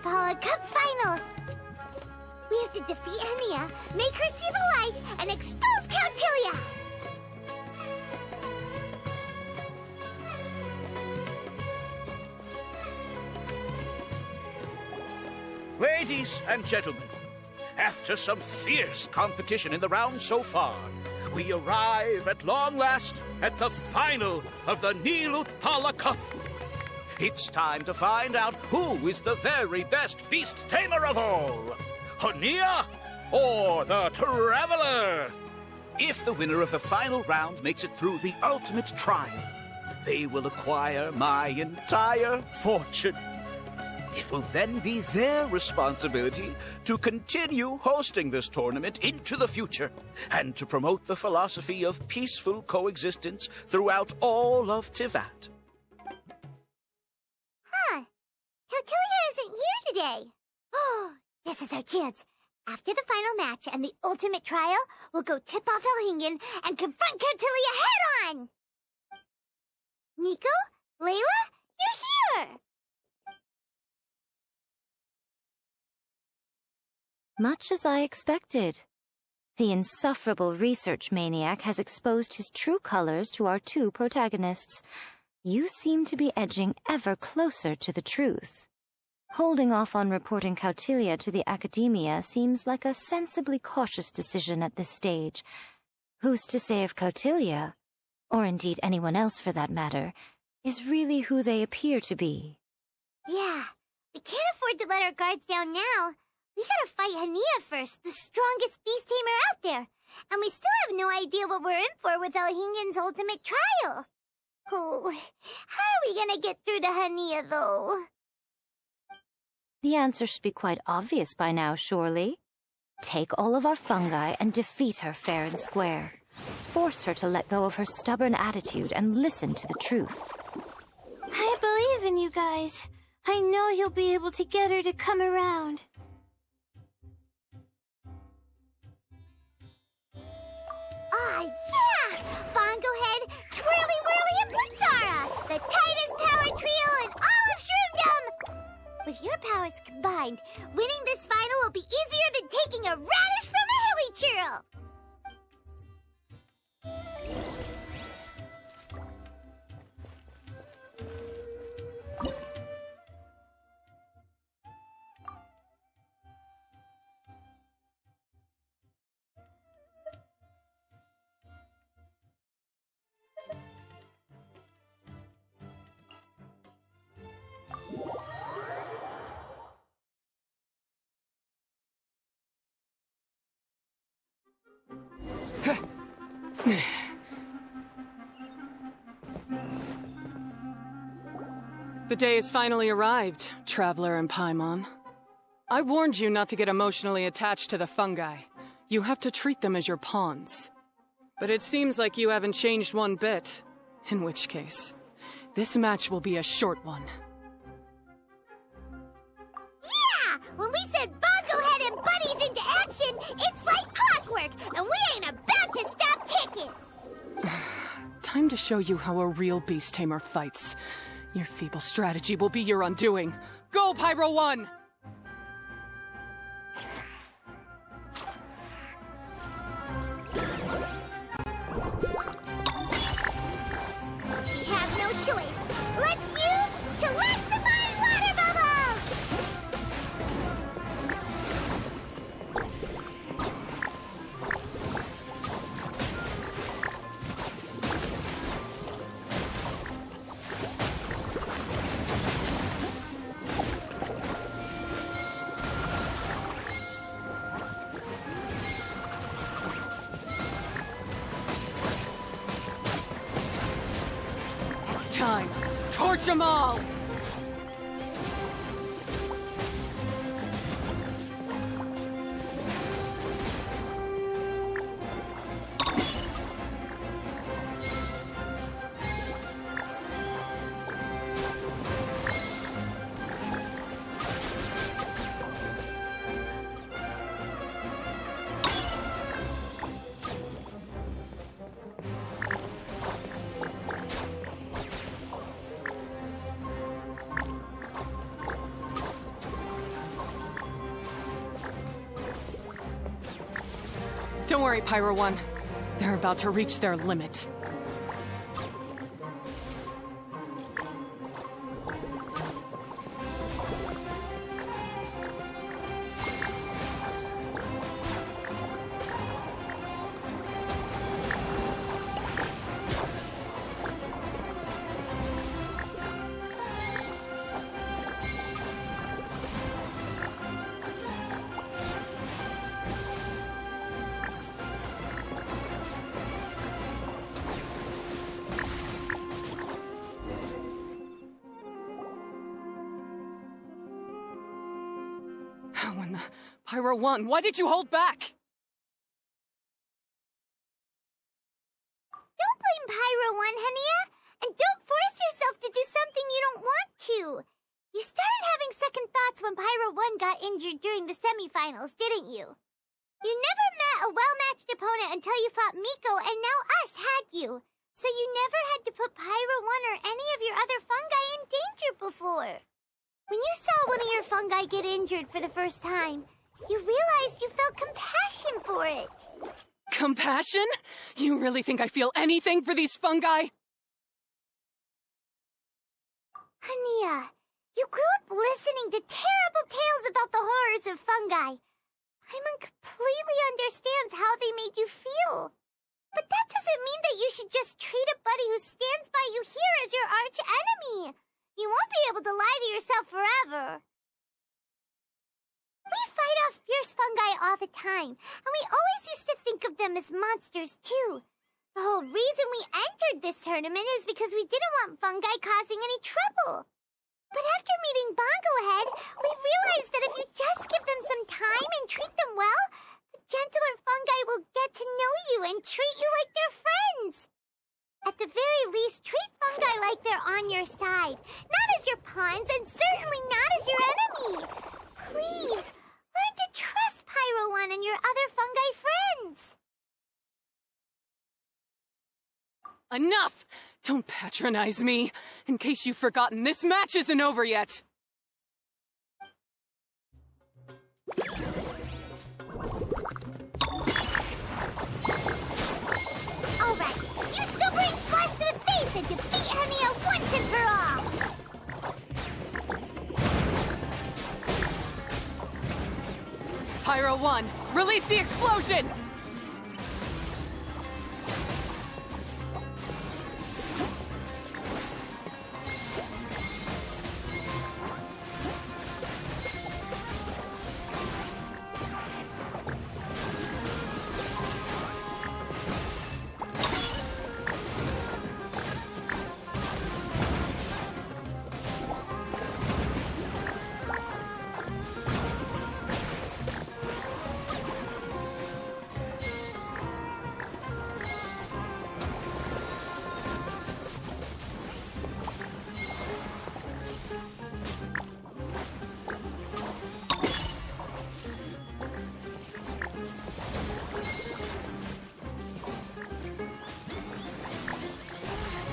Pala Cup Final! We have to defeat Hania, make her see the light, and expose Cautilia! Ladies and gentlemen, after some fierce competition in the round so far, we arrive at long last at the final of the Nilut Pala Cup. It's time to find out who is the very best beast tamer of all, Hania or the Traveler. If the winner of the final round makes it through the ultimate trial, they will acquire my entire fortune. It will then be their responsibility to continue hosting this tournament into the future and to promote the philosophy of peaceful coexistence throughout all of Tivat. Huh. Cautilia isn't here today. Oh, this is our chance. After the final match and the ultimate trial, we'll go tip off Elhingen and confront Cautilia head-on! Nico? Layla? You're here! Much as I expected. The insufferable research maniac has exposed his true colors to our two protagonists. You seem to be edging ever closer to the truth. Holding off on reporting Cautilia to the Academia seems like a sensibly cautious decision at this stage. Who's to say if Cautilia, or indeed anyone else for that matter, is really who they appear to be? Yeah, we can't afford to let our guards down now. We gotta fight Hania first, the strongest beast tamer out there. And we still have no idea what we're in for with Elhingen's ultimate trial. Oh, how are we gonna get through to Hania, though? The answer should be quite obvious by now, surely. Take all of our fungi and defeat her fair and square. Force her to let go of her stubborn attitude and listen to the truth. I believe in you guys. I know you'll be able to get her to come around. Ah, yeah! Bongo Head, Twirly Whirly, and Blitzara! The tightest power trio in all of Shroomdom! With your powers combined, winning this final will be easier than taking a radish from a hilly churl! The day has finally arrived, Traveler and Paimon. I warned you not to get emotionally attached to the fungi. You have to treat them as your pawns. But it seems like you haven't changed one bit. In which case, this match will be a short one. Yeah! When we send Bongo Head and buddies into action, it's like clockwork, and we ain't about to stop ticking! Time to show you how a real beast tamer fights. Your feeble strategy will be your undoing. Go, Pyro 1! We have no choice. Let's use Terraxifying Water Bubbles! Time. Torch them all! Don't worry, Pyro 1. They're about to reach their limit. When the Pyro 1, why did you hold back? Don't blame Pyro 1, Hania! And don't force yourself to do something you don't want to! You started having second thoughts when Pyro 1 got injured during the semifinals, didn't you? You never met a well-matched opponent until you fought Miko, and now us, had you? So you never had to put Pyro 1 or any of your other fungi in danger before. When you saw one of your fungi get injured for the first time, you realized you felt compassion for it. Compassion? You really think I feel anything for these fungi? Hania, you grew up listening to terrible tales about the horrors of fungi. Paimon completely understands how they made you feel. But that doesn't mean that you should just treat a buddy who stands by you here as your arch enemy. You won't be able to lie to yourself forever. We fight off fierce fungi all the time, and we always used to think of them as monsters, too. The whole reason we entered this tournament is because we didn't want fungi causing any trouble. But after meeting Bongo Head, we realized that if you just give them some time and treat them well, the gentler fungi will get to know you and treat you like their friends. At the very least, treat fungi like they're on your side, not as your pawns and certainly not as your enemy. Please, learn to trust Pyro 1 and your other fungi friends. Enough! Don't patronize me. In case you've forgotten, this match isn't over yet. All right, use Super Ink Splash to the face and defeat Hania once and for all. Pyro 1, release the explosion!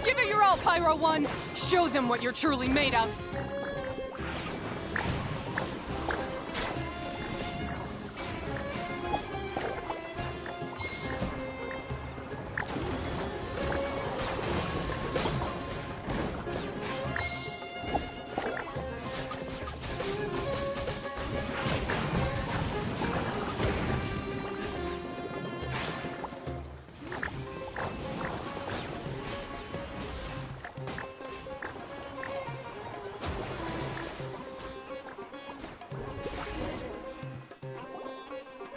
Give it your all, Pyro 1! Show them what you're truly made of!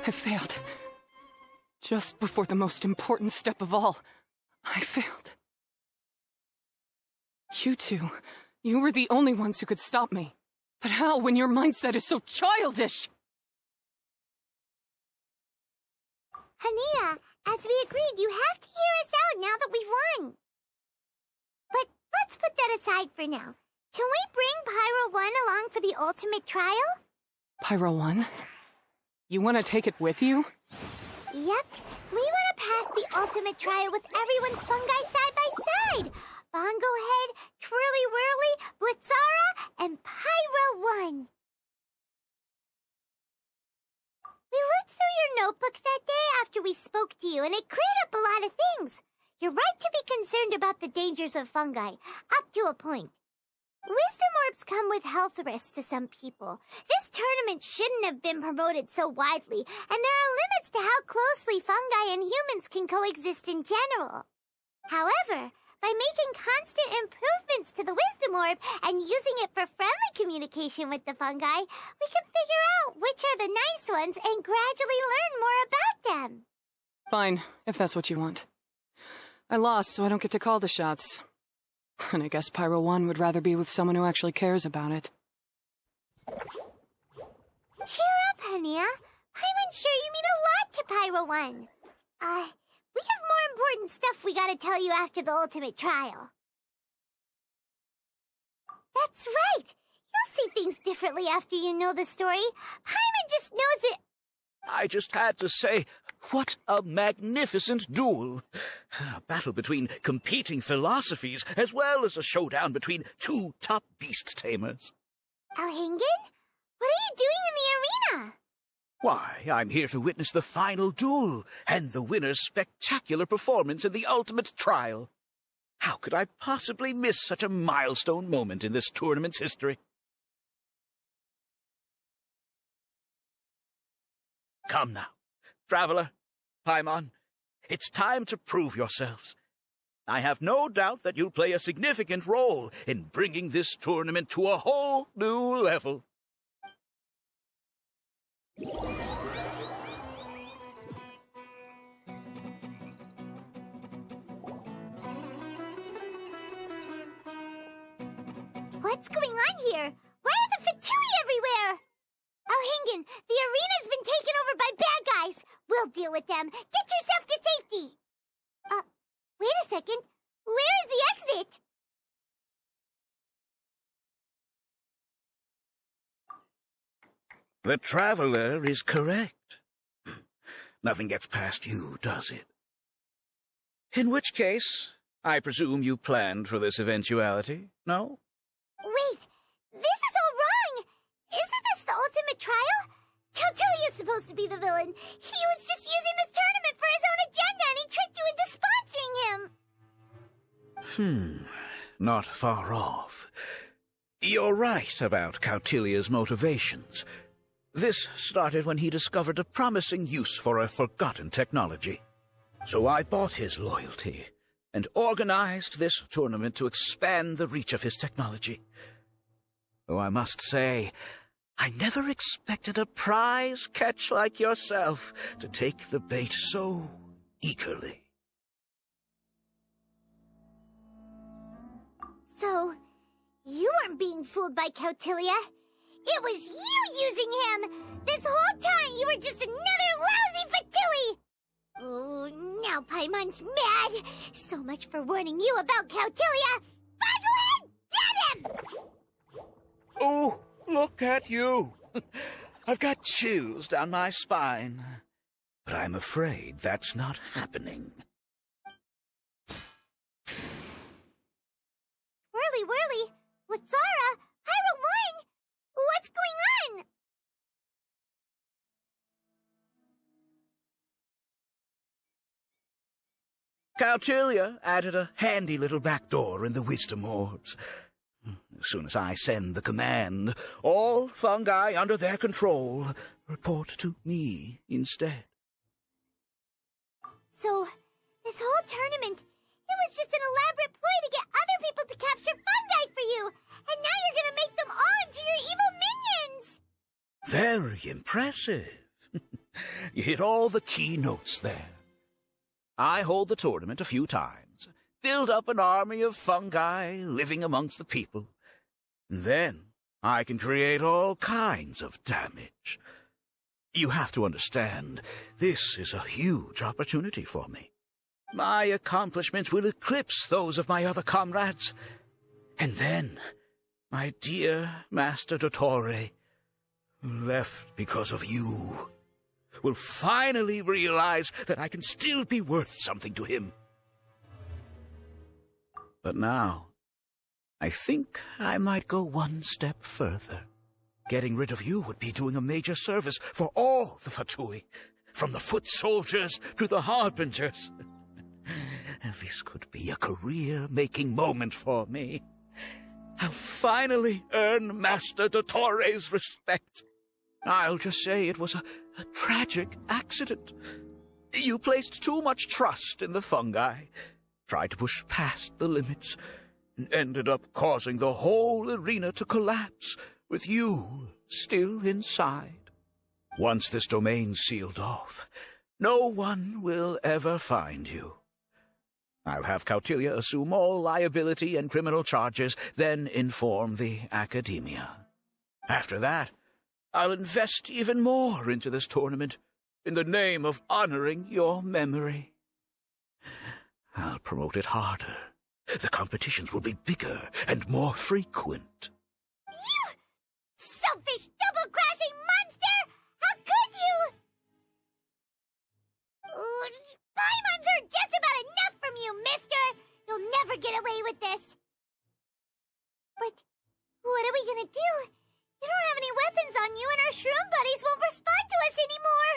I failed. Just before the most important step of all, I failed. You two, you were the only ones who could stop me. But how when your mindset is so childish? Hania, as we agreed, you have to hear us out now that we've won. But let's put that aside for now. Can we bring Pyro 1 along for the ultimate trial? Pyro 1? You want to take it with you? Yep. We want to pass the ultimate trial with everyone's fungi side by side. Bongo Head, Twirly Whirly, Blitzara, and Pyro 1. We looked through your notebook that day after after we spoke to you, and it cleared up a lot of things. You're right to be concerned about the dangers of fungi, up to a point. Wisdom orbs come with health risks to some people. This tournament shouldn't have been promoted so widely, and there are limits to how closely fungi and humans can coexist in general. However, by making constant improvements to the Wisdom Orb and using it for friendly communication with the fungi, we can figure out which are the nice ones and gradually learn more about them. Fine, if that's what you want. I lost, so I don't get to call the shots. And I guess Pyro 1 would rather be with someone who actually cares about it. Cheer up, Hania. I'm sure you mean a lot to Pyro 1. We have more important stuff we gotta tell you after the ultimate trial. That's right. You'll see things differently after you know the story. Paimon just knows it. I just had to say, what a magnificent duel. A battle between competing philosophies, as well as a showdown between two top beast tamers. Elhingen? What are you doing in the arena? Why, I'm here to witness the final duel, and the winner's spectacular performance in the ultimate trial. How could I possibly miss such a milestone moment in this tournament's history? Come now, Traveler, Paimon, it's time to prove yourselves. I have no doubt that you'll play a significant role in bringing this tournament to a whole new level. What's going on here? Why are the Fatui everywhere? Elhingen, the arena's been taken over by bad guys. We'll deal with them. Get yourself to safety. Wait a second. Where is the exit? The Traveler is correct. Nothing gets past you, does it? In which case, I presume you planned for this eventuality, no? Wait, this is all wrong. Isn't this the ultimate trial? Cautilia's supposed to be the villain. He was just using this tournament for his own agenda, and he tricked you into sponsoring him. Not far off. You're right about Cautilia's motivations. This started when he discovered a promising use for a forgotten technology. So I bought his loyalty and organized this tournament to expand the reach of his technology. Though I must say, I never expected a prize catch like yourself to take the bait so eagerly. So, you weren't being fooled by Cautilia. It was you using him! This whole time you were just another lousy Fatui! Oh, now Paimon's mad! So much for warning you about Cautilia! Bogglehead, get him! Oh, look at you! I've got chills down my spine. But I'm afraid that's not happening. Whirly, Lazara, Pyro 1! What's going on? Cautilia added a handy little back door in the Wisdom Orbs. As soon as I send the command, all fungi under their control report to me instead. So, this whole tournament, it was just an elaborate ploy to get other people to capture fungi for you, and now you're gonna make them all into your evil minions! Very impressive. You hit all the key notes there. I hold the tournament a few times, build up an army of fungi living amongst the people. Then I can create all kinds of damage. You have to understand, this is a huge opportunity for me. My accomplishments will eclipse those of my other comrades. And then, my dear Master Dottore, who left because of you, will finally realize that I can still be worth something to him. But now, I think I might go one step further. Getting rid of you would be doing a major service for all the Fatui. from the foot soldiers to the harbingers. This could be a career-making moment for me. I'll finally earn Master Dottore's respect. I'll just say it was a tragic accident. You placed too much trust in the fungi, tried to push past the limits, and ended up causing the whole arena to collapse, with you still inside. Once this domain's sealed off, no one will ever find you. I'll have Cautilia assume all liability and criminal charges, then inform the Academia. After that, I'll invest even more into this tournament, in the name of honoring your memory. I'll promote it harder. The competitions will be bigger and more frequent. You selfish, double-crashing monster! How could you? Paimons are just about enough from you, mister! You'll never get away with this. But what are we gonna do? You don't have any weapons on you, and our shroom buddies won't respond to us anymore.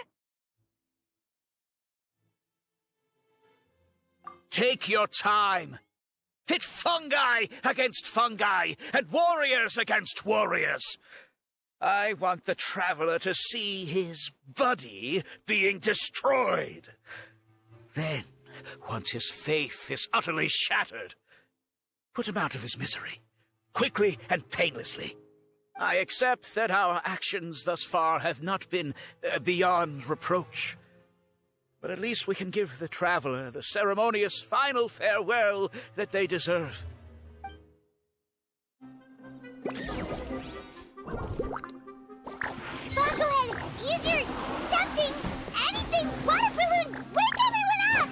Take your time. Pit fungi against fungi, and warriors against warriors. I want the Traveler to see his buddy being destroyed. Then, once his faith is utterly shattered, put him out of his misery, quickly and painlessly. I accept that our actions thus far have not been beyond reproach. But at least we can give the Traveler the ceremonious final farewell that they deserve. Fungohead, use your something, anything, water balloon, wake everyone up!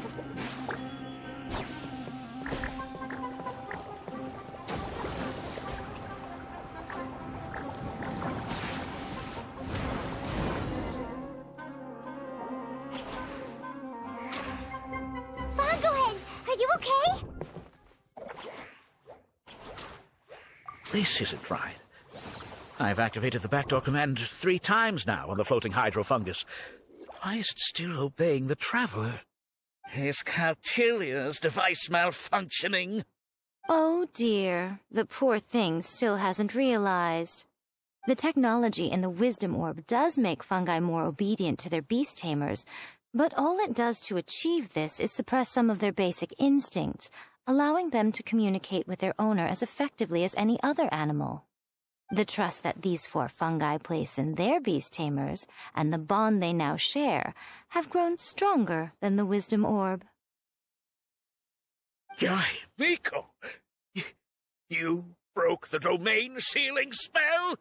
Fungohead, are you okay? This isn't right. I've activated the backdoor command 3 times now on the floating hydrofungus. Why is it still obeying the Traveler? Is Cautilia's device malfunctioning? Oh dear, the poor thing still hasn't realized. The technology in the Wisdom Orb does make fungi more obedient to their beast tamers, but all it does to achieve this is suppress some of their basic instincts, allowing them to communicate with their owner as effectively as any other animal. The trust that these 4 fungi place in their beast tamers, and the bond they now share, have grown stronger than the Wisdom Orb. Yai, Miko! You broke the domain sealing spell?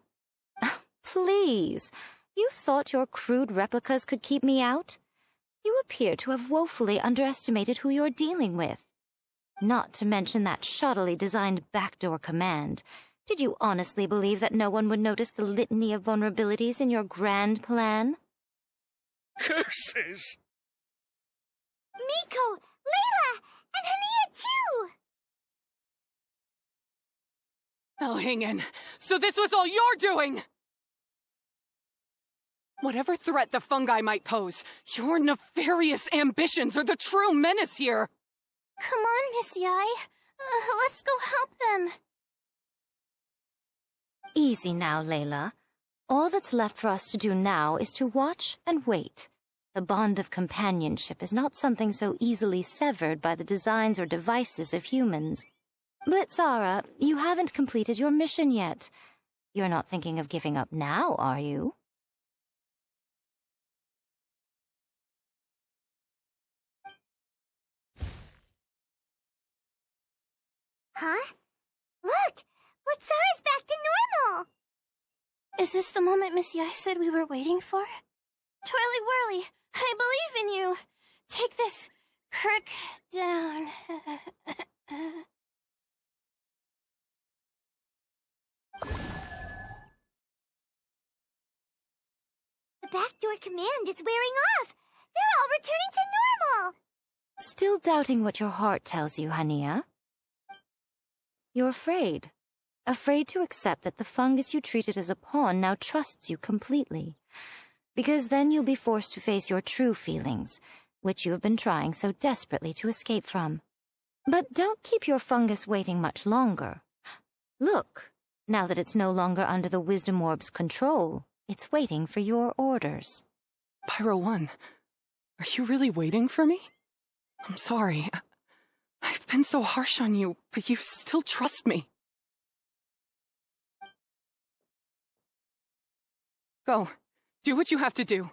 Please, you thought your crude replicas could keep me out? You appear to have woefully underestimated who you're dealing with. Not to mention that shoddily designed backdoor command. Did you honestly believe that no one would notice the litany of vulnerabilities in your grand plan? Curses! Miko, Layla, and Hania too! Elhingen, so this was all you're doing! Whatever threat the fungi might pose, your nefarious ambitions are the true menace here! Come on, Miss Yai. Let's go help them. Easy now, Layla. All that's left for us to do now is to watch and wait. The bond of companionship is not something so easily severed by the designs or devices of humans. Blitzara, you haven't completed your mission yet. You're not thinking of giving up now, are you? Huh? Look! Blitzara's back to normal! Is this the moment Miss Yai said we were waiting for? Twirly Whirly, I believe in you. Take this crook down. The backdoor command is wearing off! They're all returning to normal! Still doubting what your heart tells you, Hania? You're afraid. Afraid to accept that the fungus you treated as a pawn now trusts you completely. because then you'll be forced to face your true feelings, which you have been trying so desperately to escape from. But don't keep your fungus waiting much longer. Look, now that it's no longer under the Wisdom Orb's control, it's waiting for your orders. Pyro 1, are you really waiting for me? I'm sorry. I've been so harsh on you, but you still trust me. Go. Do what you have to do.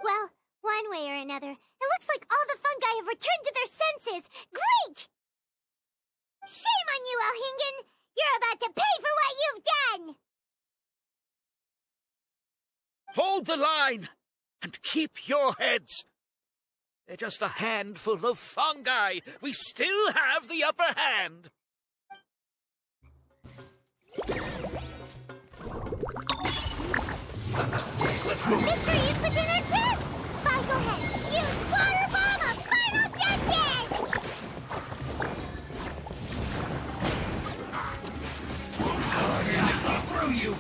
Well, one way or another, it looks like all the fungi have returned to their senses. Great! Shame on you, Elhingen! You're about to pay for what you've done! Hold the line and keep your heads. They're just a handful of fungi. We still have the upper hand. Victory is within our grasp! Fine, go ahead. Use Water Bomb of Final Judgment! I see through you!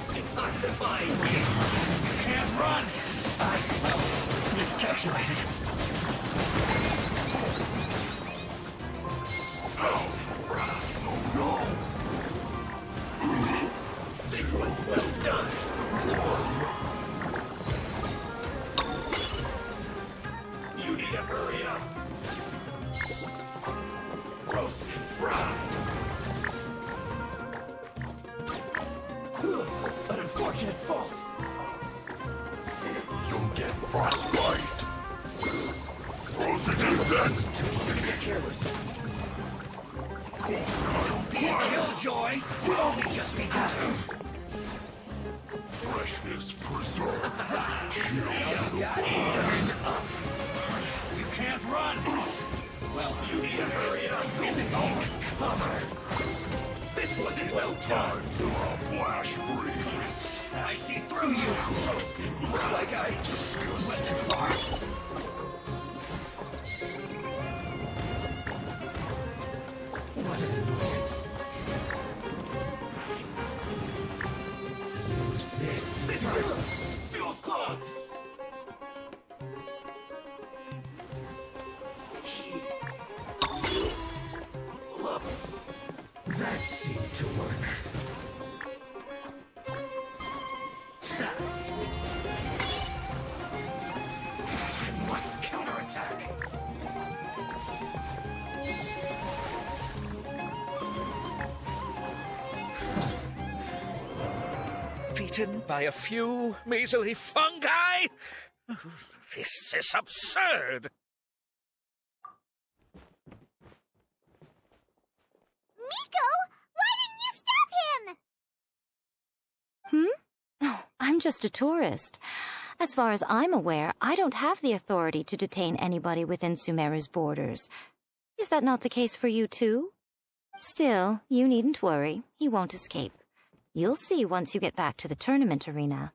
Detoxifying me! Can't run! I miscalculated. Oh no! This was well done! You need to hurry up! Roast and fry! An unfortunate fault. You'll get frostbite. Frozen insect. Shouldn't get careless. Don't be a killjoy. We've only just begun. Freshness preserved. You can't run. Well, you need to hurry up. Isn't over. Cover. This wasn't well done. Flash freeze. I see through you. Looks like I went too far. What an annoyance. Use this. This hurts. Fuel's clogged. That seemed to work. I must counterattack. Beaten by a few measly fungi? This is absurd. Miko, why didn't you stop him? Oh, I'm just a tourist. As far as I'm aware, I don't have the authority to detain anybody within Sumeru's borders. Is that not the case for you too? Still, you needn't worry. He won't escape. You'll see once you get back to the tournament arena.